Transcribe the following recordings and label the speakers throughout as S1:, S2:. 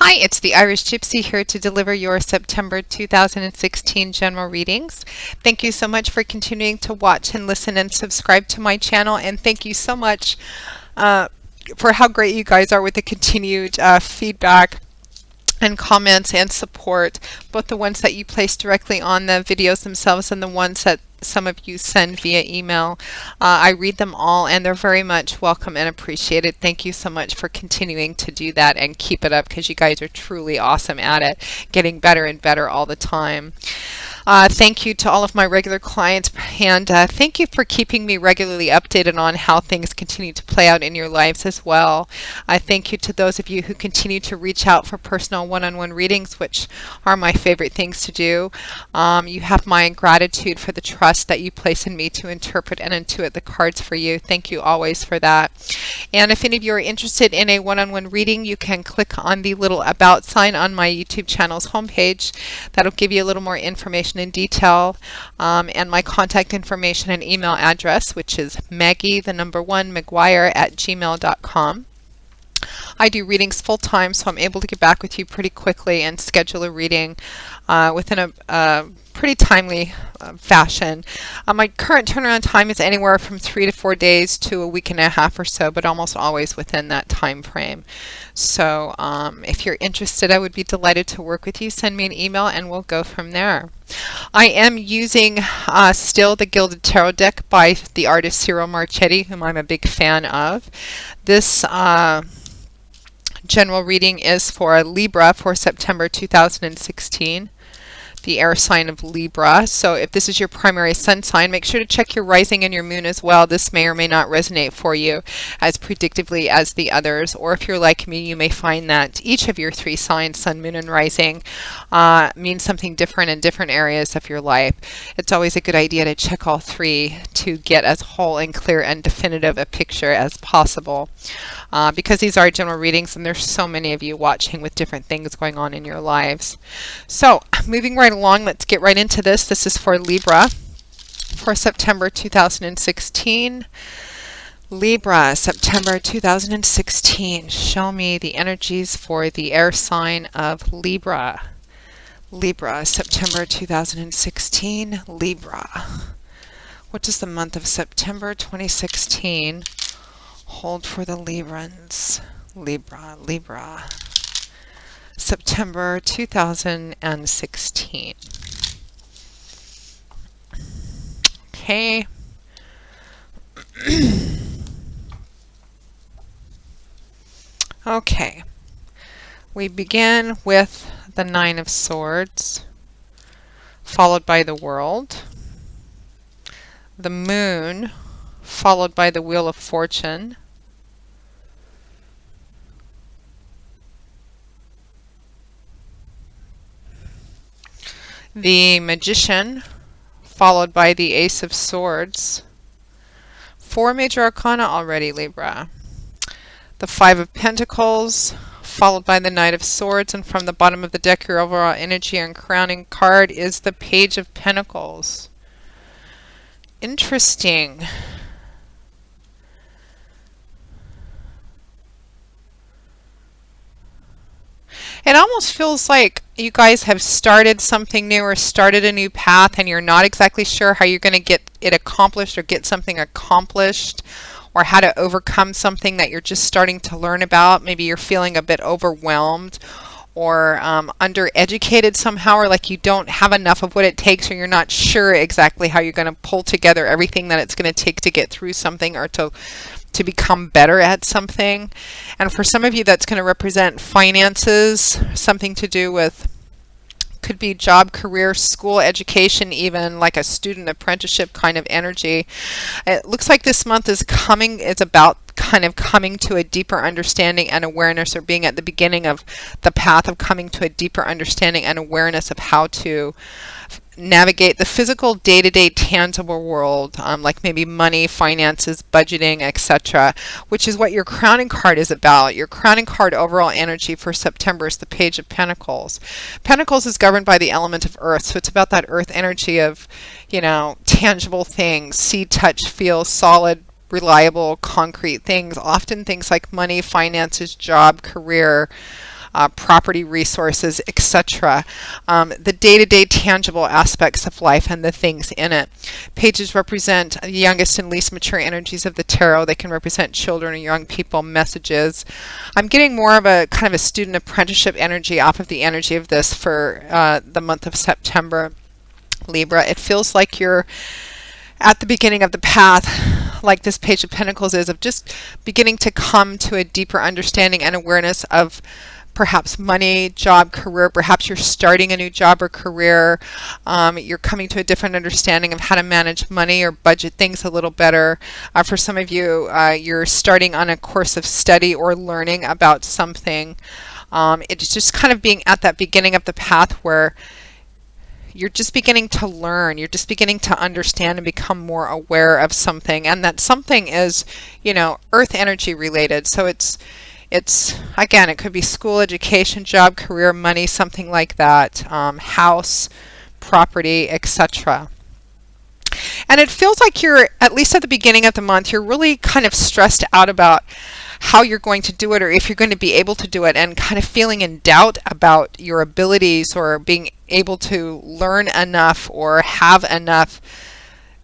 S1: Hi, it's the Irish Gypsy here to deliver your September 2016 general readings. Thank you so much for continuing to watch and listen and subscribe to my channel, and thank you so much for how great you guys are with the continued feedback and comments and support, both the ones that you place directly on the videos themselves and the ones that some of you send via email. I read them all and they're very much welcome and appreciated. Thank you so much for continuing to do that and keep it up, because you guys are truly awesome at it, getting better and better all the time. Thank you to all of my regular clients, and thank you for keeping me regularly updated on how things continue to play out in your lives as well. Thank you to those of you who continue to reach out for personal one-on-one readings, which are my favorite things to do. You have my gratitude for the trust that you place in me to interpret and intuit the cards for you. Thank you always for that. And if any of you are interested in a one-on-one reading, you can click on the little About sign on my YouTube channel's homepage. That'll give you a little more information in detail, and my contact information and email address, which is Maggie1McGuire@gmail.com. I do readings full time, so I'm able to get back with you pretty quickly and schedule a reading within a pretty timely fashion. My current turnaround time is anywhere from 3 to 4 days to a week and a half or so, but almost always within that time frame. So if you're interested, I would be delighted to work with you. Send me an email and we'll go from there. I am using still the Gilded Tarot deck by the artist Cyril Marchetti, whom I'm a big fan of. This general reading is for Libra for September 2016, the air sign of Libra. So if this is your primary sun sign, make sure to check your rising and your moon as well. This may or may not resonate for you as predictively as the others. Or if you're like me, you may find that each of your three signs, sun, moon, and rising, means something different in different areas of your life. It's always a good idea to check all three to get as whole and clear and definitive a picture as possible. Because these are general readings and there's so many of you watching with different things going on in your lives. So moving right along, let's get right into this. This is for Libra for September 2016. Libra, September 2016. Show me the energies for the air sign of Libra. Libra, September 2016. Libra. What does the month of September 2016 hold for the Librans? Libra, Libra. September 2016. Okay. Okay. We begin with the Nine of Swords, followed by the World, the Moon, followed by the Wheel of Fortune, the Magician, followed by the Ace of Swords. 4 major arcana already, Libra. The Five of Pentacles, followed by the Knight of Swords, and from the bottom of the deck, your overall energy and crowning card is the Page of Pentacles. Interesting. It almost feels like you guys have started something new or started a new path and you're not exactly sure how you're going to get it accomplished or get something accomplished, or how to overcome something that you're just starting to learn about. Maybe you're feeling a bit overwhelmed or undereducated somehow, or like you don't have enough of what it takes, or you're not sure exactly how you're going to pull together everything that it's going to take to get through something or to become better at something. And for some of you, that's going to represent finances, something to do with, could be job, career, school, education, even like a student apprenticeship kind of energy. It looks like this month is coming, it's about kind of coming to a deeper understanding and awareness, or being at the beginning of the path of coming to a deeper understanding and awareness of how to navigate the physical day-to-day tangible world, like maybe money, finances, budgeting, etc., which is what your crowning card is about. Your crowning card overall energy for September is the Page of Pentacles. Pentacles is governed by the element of earth, so it's about that earth energy of, you know, tangible things, see, touch, feel, solid, reliable, concrete things, often things like money, finances, job, career, property resources, etc. The day-to-day tangible aspects of life and the things in it. Pages represent the youngest and least mature energies of the tarot. They can represent children or young people, messages. I'm getting more of a kind of a student apprenticeship energy off of the energy of this for the month of September, Libra. It feels like you're at the beginning of the path, like this Page of Pentacles is, of just beginning to come to a deeper understanding and awareness of perhaps money, job, career. Perhaps you're starting a new job or career. You're coming to a different understanding of how to manage money or budget things a little better. For some of you, you're starting on a course of study or learning about something. It's just kind of being at that beginning of the path where you're just beginning to learn, you're just beginning to understand and become more aware of something, and that something is, you know, earth energy related. So it's again, it could be school, education, job, career, money, something like that, house, property, etc. And it feels like you're, at least at the beginning of the month, you're really kind of stressed out about how you're going to do it, or if you're going to be able to do it, and kind of feeling in doubt about your abilities or being able to learn enough or have enough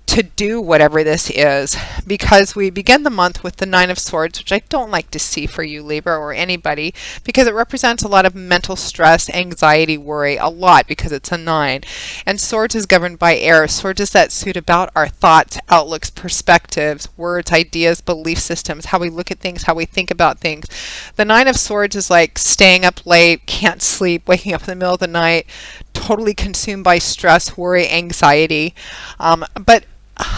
S1: to do whatever this is, because we begin the month with the Nine of Swords, which I don't like to see for you, Libra, or anybody, because it represents a lot of mental stress, anxiety, worry, a lot, because it's a 9. And Swords is governed by air. Swords is that suit about our thoughts, outlooks, perspectives, words, ideas, belief systems, how we look at things, how we think about things. The Nine of Swords is like staying up late, can't sleep, waking up in the middle of the night, totally consumed by stress, worry, anxiety. But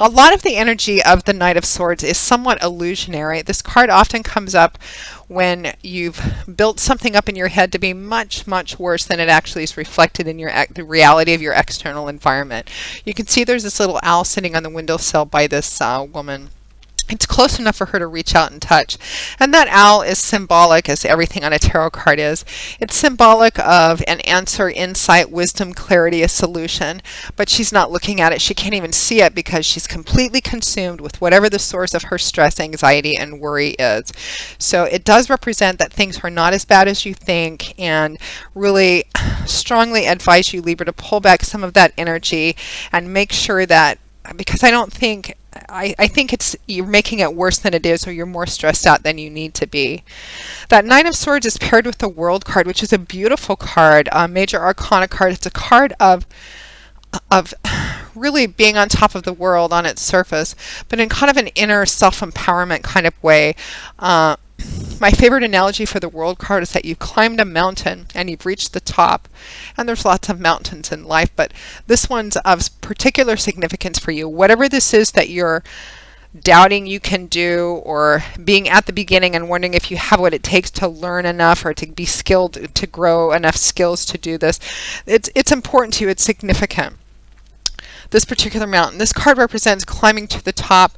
S1: a lot of the energy of the Knight of Swords is somewhat illusionary. This card often comes up when you've built something up in your head to be much, much worse than it actually is reflected in the reality of your external environment. You can see there's this little owl sitting on the windowsill by this woman. It's close enough for her to reach out and touch. And that owl is symbolic, as everything on a tarot card is. It's symbolic of an answer, insight, wisdom, clarity, a solution. But she's not looking at it. She can't even see it because she's completely consumed with whatever the source of her stress, anxiety, and worry is. So it does represent that things are not as bad as you think, and really strongly advise you, Libra, to pull back some of that energy and make sure that, because I think it's, you're making it worse than it is, or you're more stressed out than you need to be. That Nine of Swords is paired with the World card, which is a beautiful card, a major arcana card. It's a card of really being on top of the world on its surface, but in kind of an inner self-empowerment kind of way. My favorite analogy for the World card is that you've climbed a mountain and you've reached the top, and there's lots of mountains in life, but this one's of particular significance for you. Whatever this is that you're doubting you can do, or being at the beginning and wondering if you have what it takes to learn enough or to be skilled, to grow enough skills to do this, it's important to you, it's significant. This particular mountain, this card represents climbing to the top.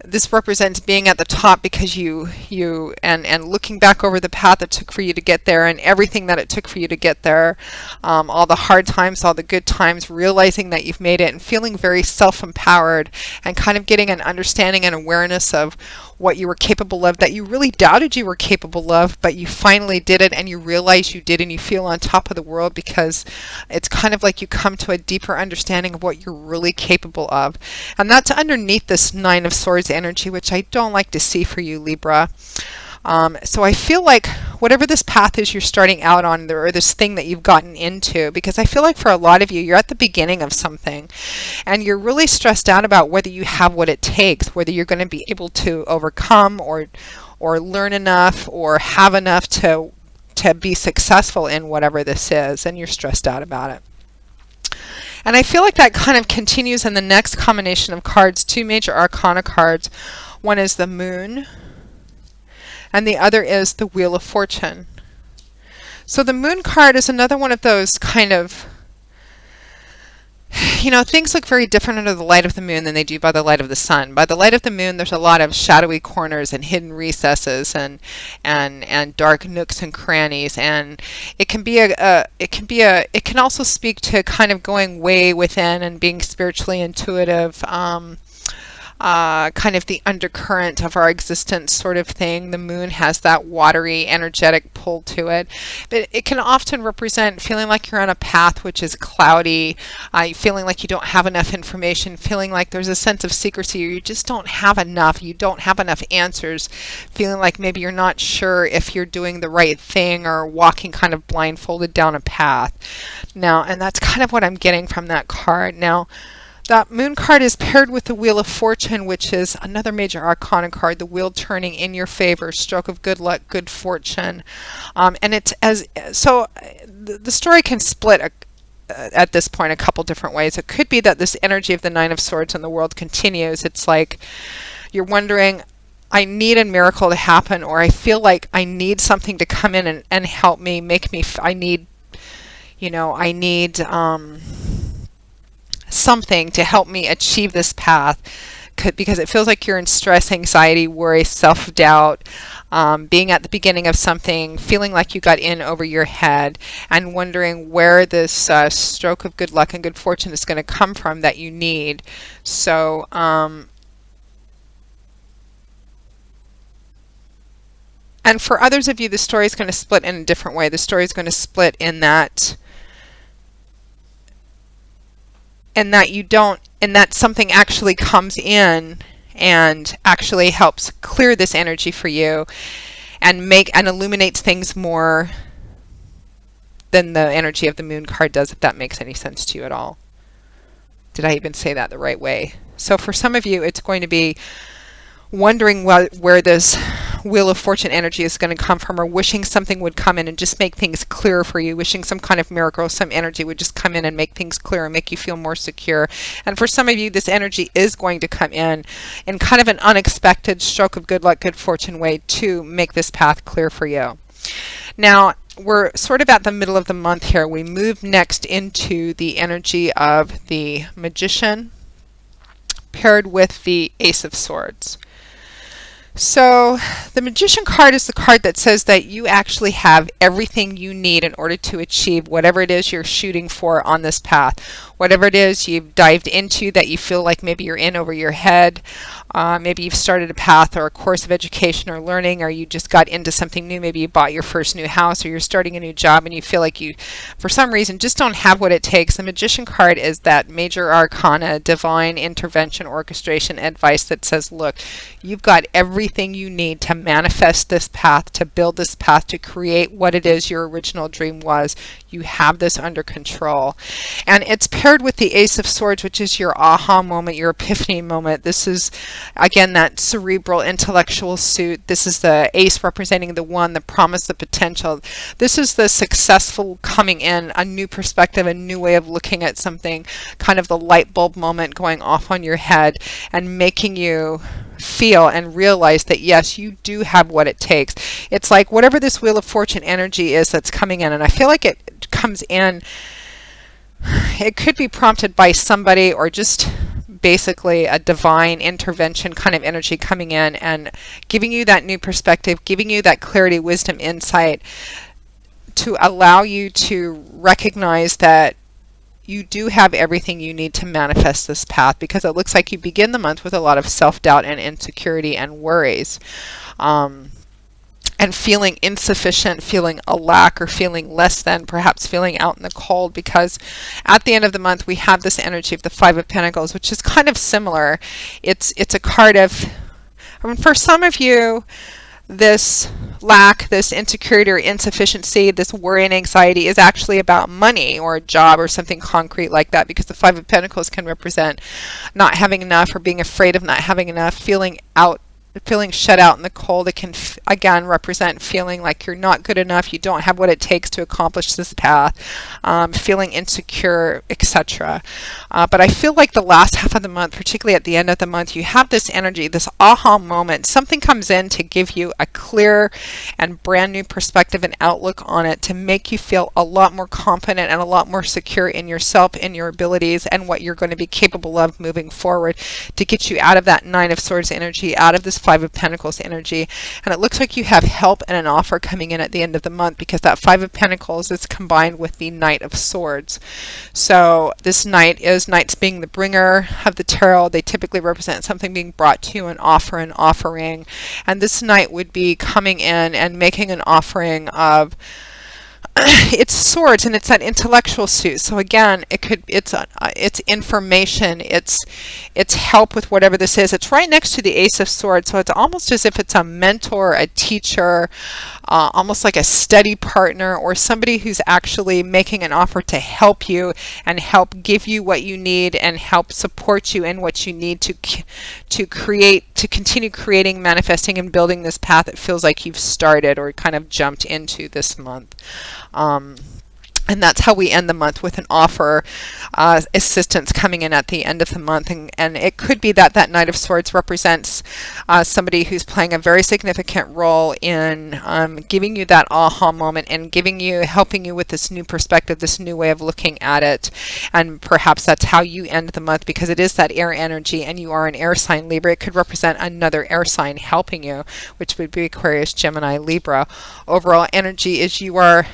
S1: This represents being at the top because you looking back over the path it took for you to get there, and everything that it took for you to get there, all the hard times, all the good times, realizing that you've made it and feeling very self-empowered, and kind of getting an understanding and awareness of what you were capable of that you really doubted you were capable of, but you finally did it and you realize you did, and you feel on top of the world because it's kind of like you come to a deeper understanding of what you're really capable of. And that's underneath this Nine of Swords energy, which I don't like to see for you, Libra. So I feel like whatever this path is you're starting out on, or this thing that you've gotten into, because I feel like for a lot of you, you're at the beginning of something and you're really stressed out about whether you have what it takes, whether you're going to be able to overcome or learn enough or have enough to be successful in whatever this is, and you're stressed out about it. And I feel like that kind of continues in the next combination of cards, two major arcana cards. One is the Moon, and the other is the Wheel of Fortune. So the Moon card is another one of those kind of, you know, things look very different under the light of the moon than they do by the light of the sun. By the light of the moon, there's a lot of shadowy corners and hidden recesses and dark nooks and crannies, and it can also speak to kind of going way within and being spiritually intuitive. kind of the undercurrent of our existence sort of thing. The moon has that watery, energetic pull to it. But it can often represent feeling like you're on a path which is cloudy, feeling like you don't have enough information, feeling like there's a sense of secrecy, or you just don't have enough, you don't have enough answers, feeling like maybe you're not sure if you're doing the right thing or walking kind of blindfolded down a path. Now, and that's kind of what I'm getting from that card. Now, that moon card is paired with the Wheel of Fortune, which is another major arcana card, the wheel turning in your favor, stroke of good luck, good fortune. And it's the story can split at this point a couple different ways. It could be that this energy of the Nine of Swords in the world continues. It's like you're wondering, I need a miracle to happen, or I feel like I need something to come in and help me, make me, I need something to help me achieve this path, because it feels like you're in stress, anxiety, worry, self-doubt, being at the beginning of something, feeling like you got in over your head, and wondering where this stroke of good luck and good fortune is going to come from that you need. So and for others of you, the story is going to split in a different way. The story is going to split in that something actually comes in and actually helps clear this energy for you and illuminates things more than the energy of the moon card does, if that makes any sense to you at all. Did I even say that the right way? So for some of you, it's going to be wondering where this Wheel of Fortune energy is going to come from, or wishing something would come in and just make things clear for you, wishing some kind of miracle, some energy would just come in and make things clear and make you feel more secure. And for some of you, this energy is going to come in kind of an unexpected stroke of good luck, good fortune way to make this path clear for you. Now, we're sort of at the middle of the month here. We move next into the energy of the Magician paired with the Ace of Swords. So the Magician card is the card that says that you actually have everything you need in order to achieve whatever it is you're shooting for on this path. Whatever it is you've dived into that you feel like maybe you're in over your head, maybe you've started a path or a course of education or learning, or you just got into something new, maybe you bought your first new house, or you're starting a new job and you feel like you, for some reason, just don't have what it takes. The Magician card is that major arcana, divine intervention, orchestration advice that says, look, you've got everything you need to manifest this path, to build this path, to create what it is your original dream was. You have this under control. And it's paired with the Ace of Swords, which is your aha moment, your epiphany moment. This is, again, that cerebral, intellectual suit. This is the ace representing the one, the promise, the potential. This is the successful coming in, a new perspective, a new way of looking at something, kind of the light bulb moment going off on your head and making you feel and realize that yes, you do have what it takes. It's like whatever this Wheel of Fortune energy is that's coming in, and I feel like it comes in, it could be prompted by somebody or just basically a divine intervention kind of energy coming in and giving you that new perspective, giving you that clarity, wisdom, insight to allow you to recognize that you do have everything you need to manifest this path, because it looks like you begin the month with a lot of self-doubt and insecurity and worries. And feeling insufficient, feeling a lack, or feeling less than, perhaps feeling out in the cold, because at the end of the month we have this energy of the Five of Pentacles, which is kind of similar. It's a card of, I mean, for some of you, this lack, this insecurity or insufficiency, this worry and anxiety is actually about money or a job or something concrete like that, because the Five of Pentacles can represent not having enough or being afraid of not having enough, feeling shut out in the cold. It can again represent feeling like you're not good enough, you don't have what it takes to accomplish this path, feeling insecure, etc. But I feel like the last half of the month, particularly at the end of the month, you have this energy, this aha moment. Something comes in to give you a clear and brand new perspective and outlook on it, to make you feel a lot more confident and a lot more secure in yourself, in your abilities, and what you're going to be capable of moving forward, to get you out of that Nine of Swords energy, out of this Five of Pentacles energy. And it looks like you have help and an offer coming in at the end of the month, because that Five of Pentacles is combined with the Knight of Swords. So this Knight is, Knights being the bringer of the tarot. They typically represent something being brought to you, an offer, an offering. And this Knight would be coming in and making an offering of it's swords, and it's that intellectual suit. So again, it's information, it's help with whatever this is. It's right next to the Ace of Swords, so it's almost as if it's a mentor, a teacher, almost like a study partner, or somebody who's actually making an offer to help you and help give you what you need and help support you in what you need to create, to continue creating, manifesting, and building this path that feels like you've started or kind of jumped into this month. And that's how we end the month, with an offer, assistance coming in at the end of the month. And it could be that that Knight of Swords represents somebody who's playing a very significant role in giving you that aha moment and helping you with this new perspective, this new way of looking at it. And perhaps that's how you end the month, because it is that air energy and you are an air sign, Libra. It could represent another air sign helping you, which would be Aquarius, Gemini, Libra. Overall energy is you are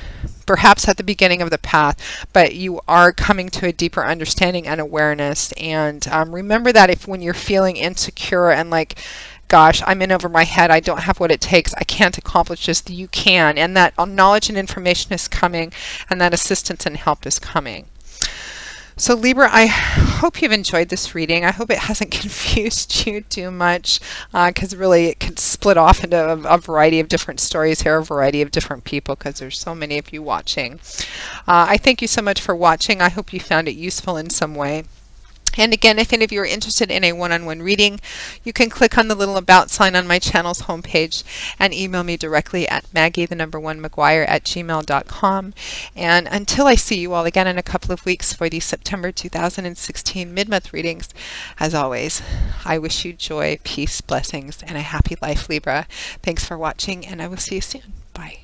S1: perhaps at the beginning of the path, but you are coming to a deeper understanding and awareness. And remember that if when you're feeling insecure and like, gosh, I'm in over my head, I don't have what it takes, I can't accomplish this, you can. And that knowledge and information is coming, and that assistance and help is coming. So Libra, I hope you've enjoyed this reading. I hope it hasn't confused you too much, because really it can split off into a variety of different stories here, a variety of different people, because there's so many of you watching. I thank you so much for watching. I hope you found it useful in some way. And again, if any of you are interested in a one-on-one reading, you can click on the little About sign on my channel's homepage and email me directly at Maggie1McGuire@gmail.com. And until I see you all again in a couple of weeks for the September 2016 mid-month readings, as always, I wish you joy, peace, blessings, and a happy life, Libra. Thanks for watching, and I will see you soon. Bye.